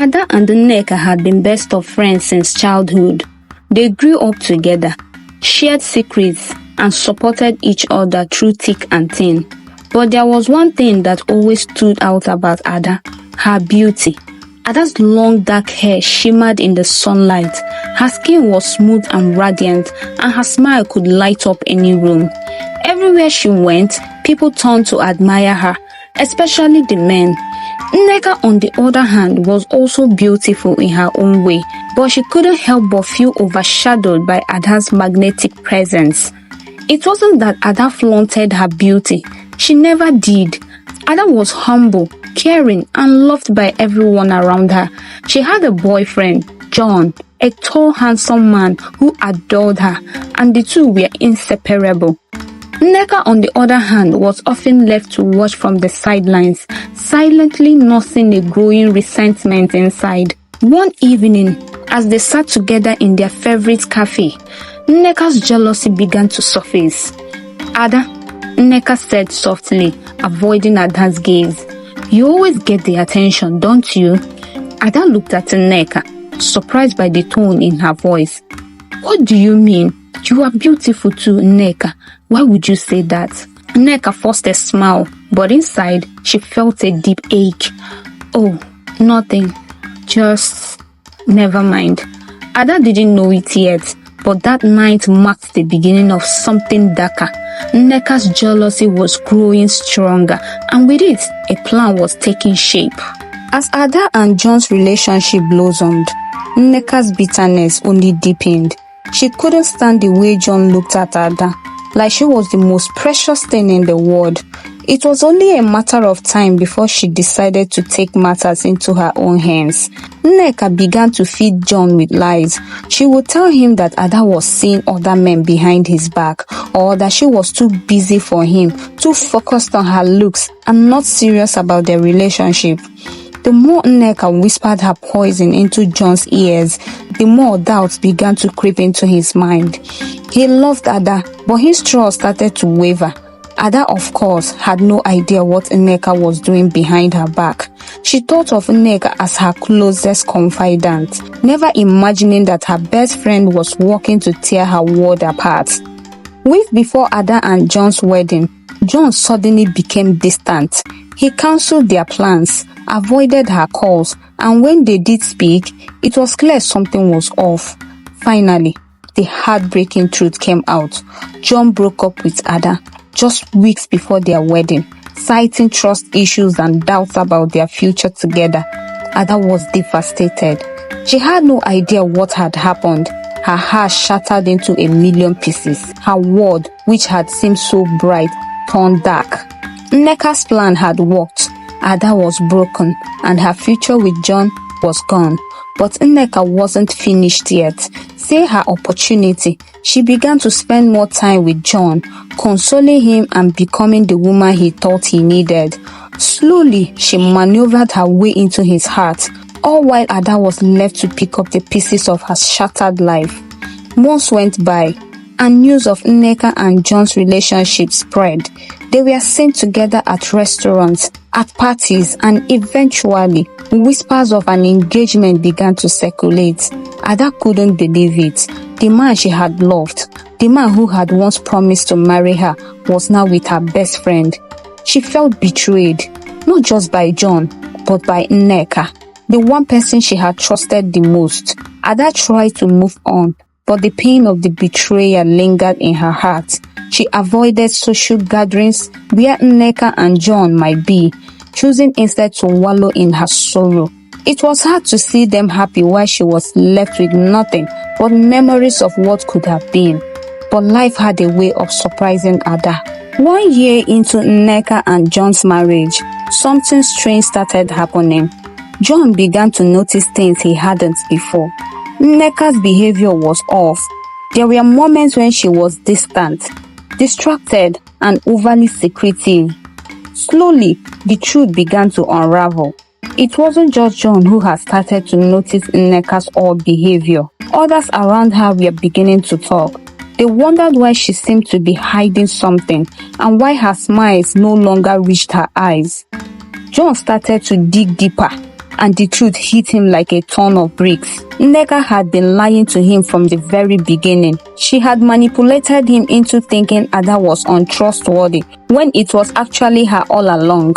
Ada and Nneka had been best of friends since childhood. They grew up together, shared secrets, and supported each other through thick and thin. But there was one thing that always stood out about Ada: her beauty. Ada's long dark hair shimmered in the sunlight. Her skin was smooth and radiant, and her smile could light up any room. Everywhere she went, people turned to admire her, especially the men. Nneka, on the other hand, was also beautiful in her own way, but she couldn't help but feel overshadowed by Ada's magnetic presence. It wasn't that Ada flaunted her beauty. She never did. Ada was humble, caring, and loved by everyone around her. She had a boyfriend, John, a tall, handsome man who adored her, and the two were inseparable. Nneka, on the other hand, was often left to watch from the sidelines, silently nursing a growing resentment inside. One evening, as they sat together in their favorite cafe, Nneka's jealousy began to surface. "Ada," Nneka said softly, avoiding Ada's gaze, "you always get the attention, don't you?" Ada looked at Nneka, surprised by the tone in her voice. "What do you mean? You are beautiful too, Nneka. Why would you say that?" Nneka forced a smile, but inside, she felt a deep ache. "Oh, nothing. Just never mind." Ada didn't know it yet, but that night marked the beginning of something darker. Nneka's jealousy was growing stronger, and with it, a plan was taking shape. As Ada and John's relationship blossomed, Nneka's bitterness only deepened. She couldn't stand the way John looked at Ada, like she was the most precious thing in the world. It was only a matter of time before she decided to take matters into her own hands. Nneka began to feed John with lies. She would tell him that Ada was seeing other men behind his back, or that she was too busy for him, too focused on her looks, and not serious about their relationship. The more Nneka whispered her poison into John's ears, the more doubts began to creep into his mind. He loved Ada, but his trust started to waver. Ada, of course, had no idea what Nneka was doing behind her back. She thought of Nneka as her closest confidant, never imagining that her best friend was working to tear her world apart. Weeks before Ada and John's wedding, John suddenly became distant. He cancelled their plans, avoided her calls, and when they did speak, it was clear something was off. Finally, the heartbreaking truth came out. John broke up with Ada just weeks before their wedding, citing trust issues and doubts about their future together. Ada was devastated. She had no idea what had happened. Her heart shattered into a million pieces. Her world, which had seemed so bright, turned dark. Nneka's plan had worked. Ada was broken, and her future with John was gone. But Nneka wasn't finished yet. Seeing her opportunity, she began to spend more time with John, consoling him and becoming the woman he thought he needed. Slowly, she maneuvered her way into his heart, all while Ada was left to pick up the pieces of her shattered life. Months went by, and news of Nneka and John's relationship spread. They were seen together at restaurants, at parties, and eventually, whispers of an engagement began to circulate. Ada couldn't believe it. The man she had loved, the man who had once promised to marry her, was now with her best friend. She felt betrayed, not just by John, but by Nneka, the one person she had trusted the most. Ada tried to move on, but the pain of the betrayal lingered in her heart. She avoided social gatherings where Nneka and John might be, choosing instead to wallow in her sorrow. It was hard to see them happy while she was left with nothing but memories of what could have been. But life had a way of surprising Ada. 1 year into Nneka and John's marriage, something strange started happening. John began to notice things he hadn't before. Nneka's behavior was off. There were moments when she was distant, distracted, and overly secretive. Slowly, the truth began to unravel. It wasn't just John who had started to notice Nneka's odd behavior. Others around her were beginning to talk. They wondered why she seemed to be hiding something and why her smiles no longer reached her eyes. John started to dig deeper, and the truth hit him like a ton of bricks. Nneka had been lying to him from the very beginning. She had manipulated him into thinking Ada was untrustworthy, when it was actually her all along.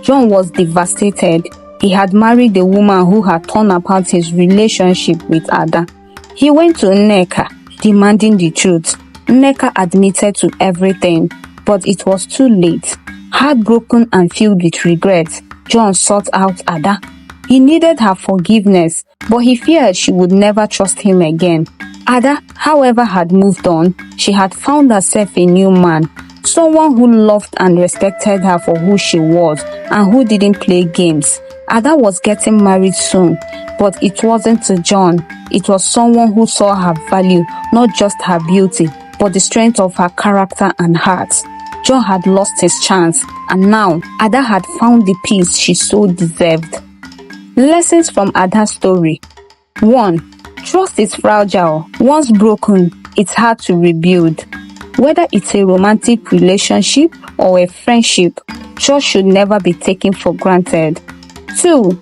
John was devastated. He had married a woman who had torn apart his relationship with Ada. He went to Nneka, demanding the truth. Nneka admitted to everything, but it was too late. Heartbroken and filled with regret, John sought out Ada. He needed her forgiveness, but he feared she would never trust him again. Ada, however, had moved on. She had found herself a new man, someone who loved and respected her for who she was and who didn't play games. Ada was getting married soon, but it wasn't to John. It was someone who saw her value, not just her beauty, but the strength of her character and heart. John had lost his chance, and now Ada had found the peace she so deserved. Lessons from Ada's story. 1. Trust is fragile. Once broken, it's hard to rebuild. Whether it's a romantic relationship or a friendship, trust should never be taken for granted. 2.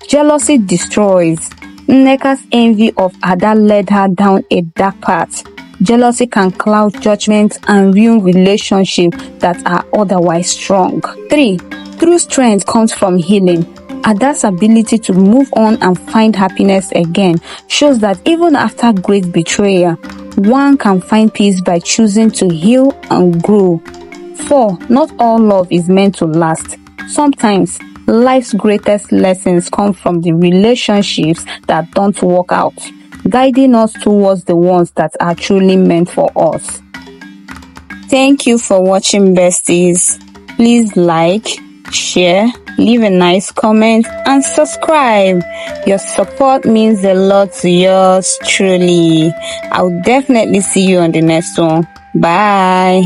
Jealousy destroys. Nneka's envy of Ada led her down a dark path. Jealousy can cloud judgment and ruin relationships that are otherwise strong. 3. True strength comes from healing. Ada's ability to move on and find happiness again shows that even after great betrayal, one can find peace by choosing to heal and grow. 4. Not all love is meant to last. Sometimes, life's greatest lessons come from the relationships that don't work out, guiding us towards the ones that are truly meant for us. Thank you for watching, besties. Please like, share, leave a nice comment, and subscribe. Your support means a lot to yours truly. I'll definitely see you on the next one. Bye.